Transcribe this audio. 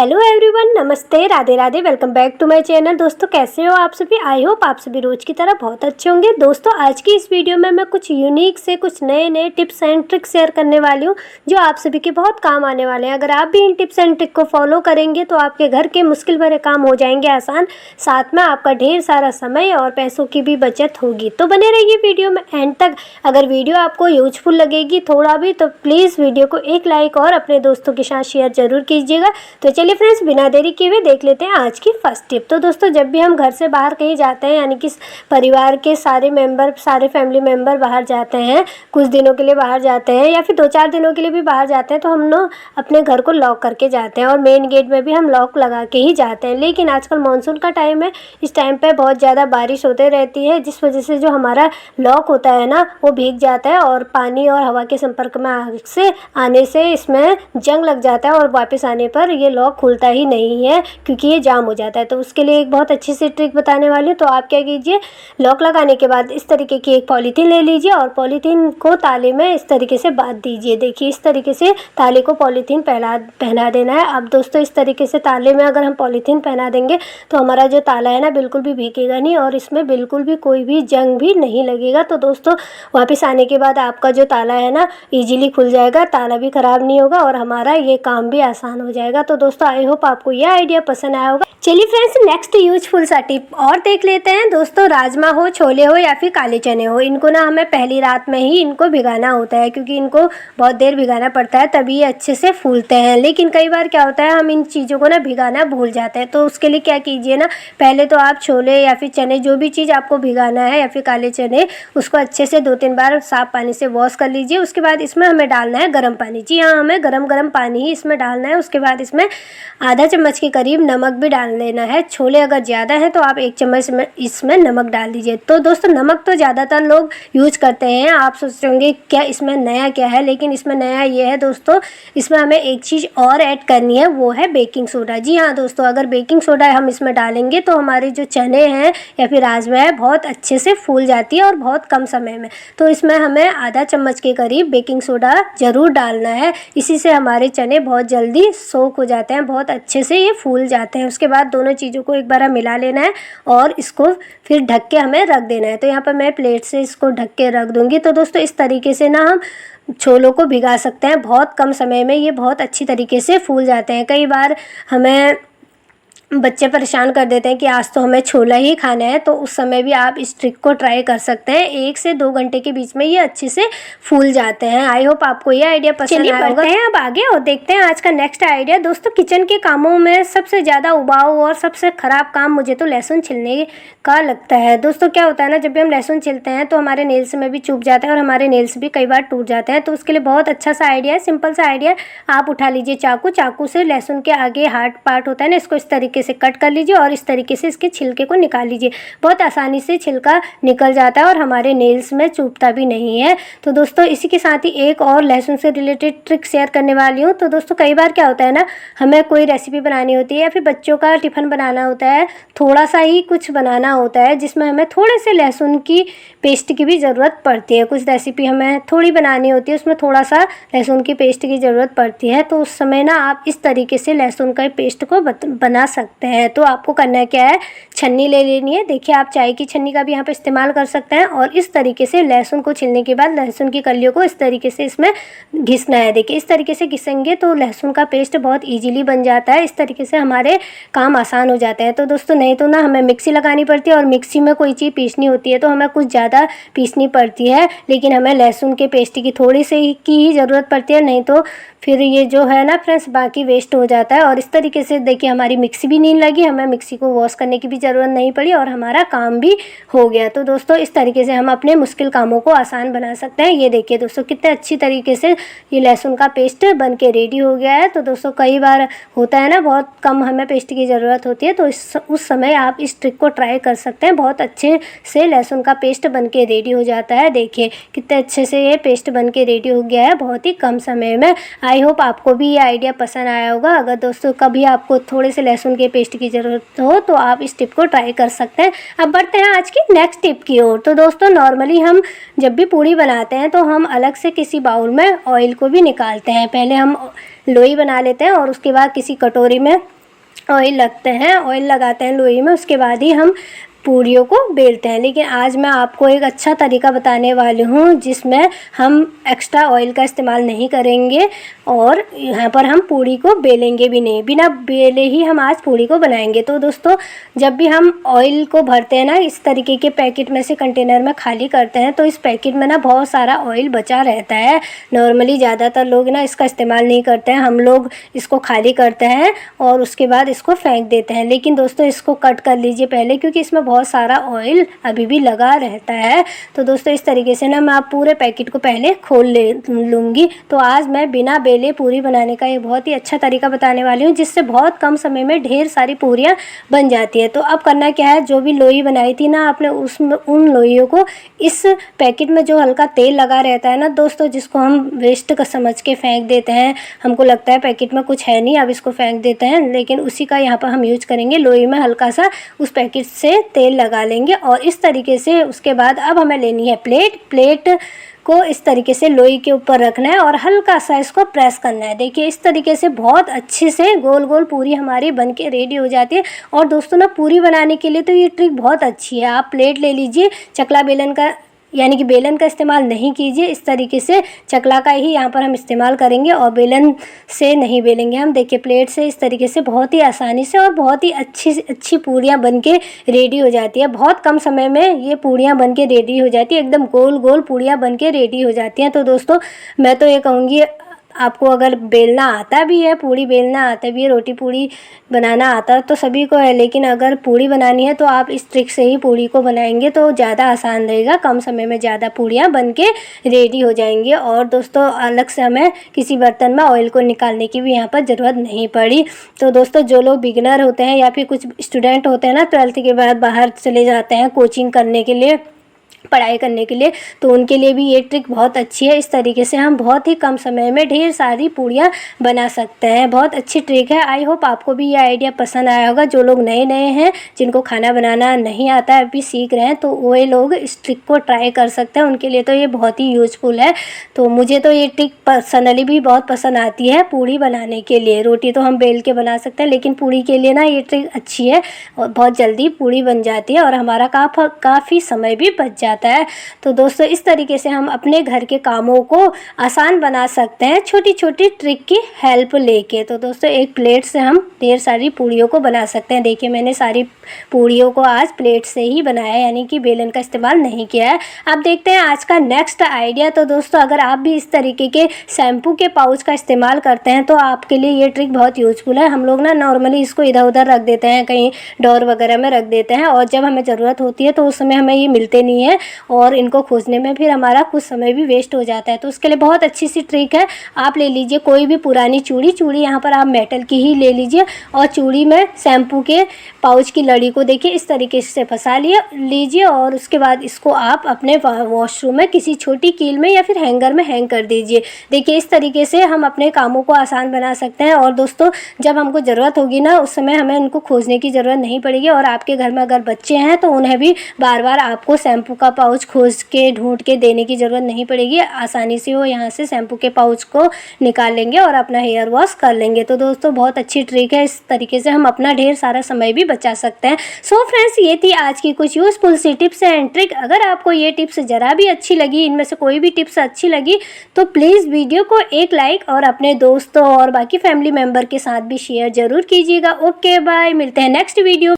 Hello everyone, नमस्ते, Radhe Radhe. Welcome back to my channel. दोस्तों कैसे हो आप सभी? आई होप आप सभी रोज की तरह बहुत अच्छे होंगे। दोस्तों आज की इस वीडियो में मैं कुछ यूनिक से कुछ नए टिप्स एंड ट्रिक्स शेयर करने वाली हूँ जो आप सभी के बहुत काम आने वाले हैं। अगर आप भी इन टिप्स एंड ट्रिक को फॉलो करेंगे तो आपके घर के मुश्किल भरे काम हो जाएंगे आसान, साथ में आपका ढेर सारा समय और पैसों की भी बचत होगी। तो बने रहिए वीडियो में एंड तक। अगर वीडियो आपको यूजफुल लगेगी थोड़ा भी तो प्लीज़ वीडियो को एक लाइक और अपने दोस्तों के साथ शेयर जरूर कीजिएगा। तो चलिए फ्रेंड्स, बिना देरी किए हुए देख लेते हैं आज की फर्स्ट टिप। तो दोस्तों जब भी हम घर से बाहर कहीं जाते हैं, यानी कि परिवार के सारे फैमिली मेम्बर बाहर जाते हैं, कुछ दिनों के लिए बाहर जाते हैं या फिर 2-4 दिनों के लिए भी बाहर जाते हैं, तो हम लोग अपने घर को लॉक करके जाते हैं और मेन गेट में भी हम लॉक लगा के ही जाते हैं। लेकिन आजकल मानसून का टाइम है, इस टाइम पे बहुत ज़्यादा बारिश होते रहती है, जिस वजह से जो हमारा लॉक होता है ना वो भीग जाता है और पानी और हवा के संपर्क में आने से इसमें जंग लग जाता है और वापस आने पर ये लॉक खुलता ही नहीं है क्योंकि ये जाम हो जाता है। तो उसके लिए एक बहुत अच्छी सी ट्रिक बताने वाली हूँ। तो आप क्या कीजिए, लॉक लगाने के बाद इस तरीके की एक पॉलीथीन ले लीजिए और पॉलीथीन को ताले में इस तरीके से बांध दीजिए। देखिए इस तरीके से ताले को पॉलीथीन पहना देना है। अब दोस्तों इस तरीके से ताले में अगर हम पॉलीथीन पहना देंगे तो हमारा जो ताला है ना बिल्कुल भी भीगेगा नहीं और इसमें बिल्कुल भी कोई भी जंग भी नहीं लगेगा। तो दोस्तों वापस आने के बाद आपका जो ताला है ना ईजिली खुल जाएगा, ताला भी ख़राब नहीं होगा और हमारा ये काम भी आसान हो जाएगा। तो दोस्तों आई होप आपको यह आइडिया पसंद आया होगा। चलिए फ्रेंड्स, नेक्स्ट यूजफुल सा टिप और देख लेते हैं। दोस्तों राजमा हो, छोले हो या फिर काले चने हो, इनको ना हमें पहली रात में ही इनको भिगाना होता है क्योंकि इनको बहुत देर भिगाना पड़ता है तभी ये अच्छे से फूलते हैं। लेकिन कई बार क्या होता है, हम इन चीज़ों को ना भिगाना भूल जाते हैं। तो उसके लिए क्या कीजिए ना, पहले तो आप छोले या फिर चने, जो भी चीज़ आपको भिगाना है या फिर काले चने, उसको अच्छे से 2-3 बार साफ पानी से वॉश कर लीजिए। उसके बाद इसमें हमें डालना है गर्म पानी। जी हाँ, हमें गरम पानी ही इसमें डालना है। उसके बाद इसमें आधा चम्मच के करीब नमक भी डाल लेना है। छोले अगर ज़्यादा है तो आप 1 चम्मच में इसमें नमक डाल दीजिए। तो दोस्तों नमक तो ज़्यादातर लोग यूज करते हैं। आप सोच रहे होंगे क्या इसमें नया क्या है, लेकिन इसमें नया ये है दोस्तों, इसमें हमें एक चीज़ और ऐड करनी है, वो है बेकिंग सोडा। जी हाँ दोस्तों, अगर बेकिंग सोडा हम इसमें डालेंगे तो हमारे जो चने हैं या फिर राजमा है बहुत अच्छे से फूल जाती है और बहुत कम समय में। तो इसमें हमें आधा चम्मच के करीब बेकिंग सोडा ज़रूर डालना है। इसी से हमारे चने बहुत जल्दी सोख हो जाते हैं, बहुत अच्छे से ये फूल जाते हैं। उसके बाद दोनों चीज़ों को एक बार मिला लेना है और इसको फिर ढक के हमें रख देना है। तो यहाँ पर मैं प्लेट से इसको ढक के रख दूँगी। तो दोस्तों इस तरीके से ना हम छोलों को भिगा सकते हैं। बहुत कम समय में ये बहुत अच्छी तरीके से फूल जाते हैं। कई बार हमें बच्चे परेशान कर देते हैं कि आज तो हमें छोला ही खाना है, तो उस समय भी आप इस ट्रिक को ट्राई कर सकते हैं। 1 से 2 घंटे के बीच में ये अच्छे से फूल जाते हैं। आई होप आपको ये आइडिया पसंद आया होगा। चलिए अब आगे और देखते हैं आज का नेक्स्ट आइडिया। दोस्तों किचन के कामों में सबसे ज़्यादा उबाऊ और सबसे ख़राब काम मुझे तो लहसुन छिलने का लगता है। दोस्तों क्या होता है ना, जब भी हम लहसुन छिलते हैं तो हमारे नेल्स में भी चुभ जाता है और हमारे नेल्स भी कई बार टूट जाते हैं। तो उसके लिए बहुत अच्छा सा आइडिया है, सिंपल सा आइडिया है। आप उठा लीजिए चाकू से लहसुन के आगे हार्ड पार्ट होता है ना, इसको इस तरीके से कट कर लीजिए और इस तरीके से इसके छिलके को निकाल लीजिए। बहुत आसानी से छिलका निकल जाता है और हमारे नेल्स में चुभता भी नहीं है। तो दोस्तों इसी के साथ ही एक और लहसुन से रिलेटेड ट्रिक शेयर करने वाली हूँ। तो दोस्तों कई बार क्या होता है ना, हमें कोई रेसिपी बनानी होती है या फिर बच्चों का टिफ़िन बनाना होता है, थोड़ा सा ही कुछ बनाना होता है जिसमें हमें थोड़े से लहसुन की पेस्ट की भी ज़रूरत पड़ती है। कुछ रेसिपी हमें थोड़ी बनानी होती है, उसमें थोड़ा सा लहसुन की पेस्ट की ज़रूरत पड़ती है। तो उस समय ना आप इस तरीके से लहसुन का पेस्ट को बना सकते हैं। तो आपको करना क्या है, छन्नी ले लेनी है। देखिए आप चाय की छन्नी का भी यहाँ पे इस्तेमाल कर सकते हैं और इस तरीके से लहसुन को छीलने के बाद लहसुन की कलियों को इस तरीके से इसमें घिसना है। देखिए इस तरीके से घिसेंगे तो लहसुन का पेस्ट बहुत ईजिली बन जाता है। इस तरीके से हमारे काम आसान हो जाते हैं। तो दोस्तों नहीं तो ना हमें मिक्सी लगानी पड़ती है और मिक्सी में कोई चीज़ पीसनी होती है तो हमें कुछ ज़्यादा पीसनी पड़ती है, लेकिन हमें लहसुन के पेस्ट की थोड़ी सी की ही ज़रूरत पड़ती है, नहीं तो फिर ये जो है ना फ्रेंड्स बाकी वेस्ट हो जाता है। और इस तरीके से देखिए हमारी मिक्सी भी नहीं लगी, हमें मिक्सी को वॉश करने की भी ज़रूरत नहीं पड़ी और हमारा काम भी हो गया। तो दोस्तों इस तरीके से हम अपने मुश्किल कामों को आसान बना सकते हैं। ये देखिए दोस्तों कितने अच्छी तरीके से ये लहसुन का पेस्ट बन के रेडी हो गया है। तो दोस्तों कई बार होता है ना, बहुत कम हमें पेस्ट की ज़रूरत होती है, तो उस समय आप इस ट्रिक को ट्राई कर सकते हैं। बहुत अच्छे से लहसुन का पेस्ट बन के रेडी हो जाता है। देखिए कितने अच्छे से ये पेस्ट बन के रेडी हो गया है बहुत ही कम समय में। आई होप आपको भी ये आइडिया पसंद आया होगा। अगर दोस्तों कभी आपको थोड़े से लहसुन के पेस्ट की ज़रूरत हो तो आप इस टिप को ट्राई कर सकते हैं। अब बढ़ते हैं आज की नेक्स्ट टिप की ओर। तो दोस्तों नॉर्मली हम जब भी पूड़ी बनाते हैं तो हम अलग से किसी बाउल में ऑयल को भी निकालते हैं। पहले हम लोई बना लेते हैं और उसके बाद किसी कटोरी में ऑयल लगाते हैं लोई में, उसके बाद ही हम पूड़ियों को बेलते हैं। लेकिन आज मैं आपको एक अच्छा तरीका बताने वाली हूँ जिसमें हम एक्स्ट्रा ऑयल का इस्तेमाल नहीं करेंगे और यहाँ पर हम पूड़ी को बेलेंगे भी नहीं, बिना बेले ही हम आज पूड़ी को बनाएंगे। तो दोस्तों जब भी हम ऑयल को भरते हैं ना, इस तरीके के पैकेट में से कंटेनर में खाली करते हैं तो इस पैकेट में ना बहुत सारा ऑयल बचा रहता है। नॉर्मली ज़्यादातर लोग ना इसका इस्तेमाल नहीं करते हैं, हम लोग इसको खाली करते हैं और उसके बाद इसको फेंक देते हैं। लेकिन दोस्तों इसको कट कर लीजिए पहले, क्योंकि इसमें बहुत सारा ऑयल अभी भी लगा रहता है। तो दोस्तों इस तरीके से ना मैं आप पूरे पैकेट को पहले खोल लूँगी। तो आज मैं बिना बेले पूरी बनाने का एक बहुत ही अच्छा तरीका बताने वाली हूँ जिससे बहुत कम समय में ढेर सारी पूरियाँ बन जाती है। तो अब करना क्या है, जो भी लोई बनाई थी ना आपने उन लोइयों को इस पैकेट में जो हल्का तेल लगा रहता है ना दोस्तों, जिसको हम वेस्ट का समझ के फेंक देते हैं, हमको लगता है पैकेट में कुछ है नहीं अब इसको फेंक देते हैं, लेकिन उसी का यहाँ पर हम यूज करेंगे। लोई में हल्का सा उस पैकेट से तेल लगा लेंगे और इस तरीके से उसके बाद अब हमें लेनी है प्लेट को इस तरीके से लोई के ऊपर रखना है और हल्का सा इसको प्रेस करना है। देखिए इस तरीके से बहुत अच्छे से गोल गोल पूरी हमारी बन के रेडी हो जाती है। और दोस्तों ना पूरी बनाने के लिए तो ये ट्रिक बहुत अच्छी है। आप प्लेट ले लीजिए, चकला बेलन का यानी कि बेलन का इस्तेमाल नहीं कीजिए, इस तरीके से चकला का ही यहाँ पर हम इस्तेमाल करेंगे और बेलन से नहीं बेलेंगे हम। देखिए प्लेट से इस तरीके से बहुत ही आसानी से और बहुत ही अच्छी पूड़ियाँ बनके रेडी हो जाती है। बहुत कम समय में ये पूड़ियाँ बनके रेडी हो जाती है, एकदम गोल गोल पूड़ियाँ बनके रेडी हो जाती हैं। तो दोस्तों मैं तो ये कहूँगी आपको अगर बेलना आता भी है, पूड़ी बेलना आता भी है, रोटी पूड़ी बनाना आता तो सभी को है, लेकिन अगर पूड़ी बनानी है तो आप इस ट्रिक से ही पूड़ी को बनाएंगे तो ज़्यादा आसान रहेगा, कम समय में ज़्यादा पूड़ियाँ बन के रेडी हो जाएंगी। और दोस्तों अलग से हमें किसी बर्तन में ऑयल को निकालने की भी यहाँ पर ज़रूरत नहीं पड़ी। तो दोस्तों जो लोग बिगिनर होते हैं या फिर कुछ स्टूडेंट होते हैं ना 12th के बाद बाहर चले जाते हैं कोचिंग करने के लिए, पढ़ाई करने के लिए, तो उनके लिए भी ये ट्रिक बहुत अच्छी है। इस तरीके से हम बहुत ही कम समय में ढेर सारी पूड़ियाँ बना सकते हैं। बहुत अच्छी ट्रिक है। आई होप आपको भी ये आइडिया पसंद आया होगा। जो लोग नए हैं जिनको खाना बनाना नहीं आता है, अभी सीख रहे हैं, तो वो लोग इस ट्रिक को ट्राई कर सकते हैं, उनके लिए तो ये बहुत ही यूजफुल है। तो मुझे तो ये ट्रिक पर्सनली भी बहुत पसंद आती है पूड़ी बनाने के लिए। रोटी तो हम बेल के बना सकते हैं, लेकिन पूड़ी के लिए ना ये ट्रिक अच्छी है और बहुत जल्दी पूड़ी बन जाती है और हमारा काफ़ी समय भी बच जाता है। तो दोस्तों इस तरीके से हम अपने घर के कामों को आसान बना सकते हैं छोटी छोटी ट्रिक की हेल्प लेके। तो दोस्तों एक प्लेट से हम ढेर सारी पूड़ियों को बना सकते हैं। देखिए मैंने सारी पूड़ियों को आज प्लेट से ही बनाया, यानी कि बेलन का इस्तेमाल नहीं किया है। अब देखते हैं आज का नेक्स्ट आइडिया। तो दोस्तों अगर आप भी इस तरीके के शैम्पू के पाउच का इस्तेमाल करते हैं तो आपके लिए ये ट्रिक बहुत यूजफुल है। हम लोग ना नॉर्मली इसको इधर उधर रख देते हैं, कहीं डोर वगैरह में रख देते हैं, और जब हमें ज़रूरत होती है तो उस समय हमें ये मिलते नहीं है और इनको खोजने में फिर हमारा कुछ समय भी वेस्ट हो जाता है। तो उसके लिए बहुत अच्छी सी ट्रिक है। आप ले लीजिए कोई भी पुरानी चूड़ी यहाँ पर आप मेटल की ही ले लीजिए और चूड़ी में शैम्पू के पाउच की लड़ी को देखिए इस तरीके से फंसा लीजिए और उसके बाद इसको आप अपने वॉशरूम में किसी छोटी कील में या फिर हैंगर में हैंग कर दीजिए। देखिए इस तरीके से हम अपने कामों को आसान बना सकते हैं और दोस्तों जब हमको ज़रूरत होगी ना उस समय हमें उनको खोजने की ज़रूरत नहीं पड़ेगी। और आपके घर में अगर बच्चे हैं तो उन्हें भी बार बार आपको शैम्पू का पाउच खोज के ढूंढ के देने की ज़रूरत नहीं पड़ेगी। आसानी से वो यहाँ से शैम्पू के पाउच को निकाल लेंगे और अपना हेयर वॉश कर लेंगे। तो दोस्तों बहुत अच्छी ट्रिक है, इस तरीके से हम अपना ढेर सारा समय भी बचा सकते हैं। सो फ्रेंड्स ये थी आज की कुछ यूजफुल सी टिप्स एंड ट्रिक। अगर आपको ये टिप्स ज़रा भी अच्छी लगी, इनमें से कोई भी टिप्स अच्छी लगी तो प्लीज़ वीडियो को एक लाइक और अपने दोस्तों और बाकी फैमिली मेम्बर के साथ भी शेयर ज़रूर कीजिएगा। ओके बाय, मिलते हैं नेक्स्ट वीडियो।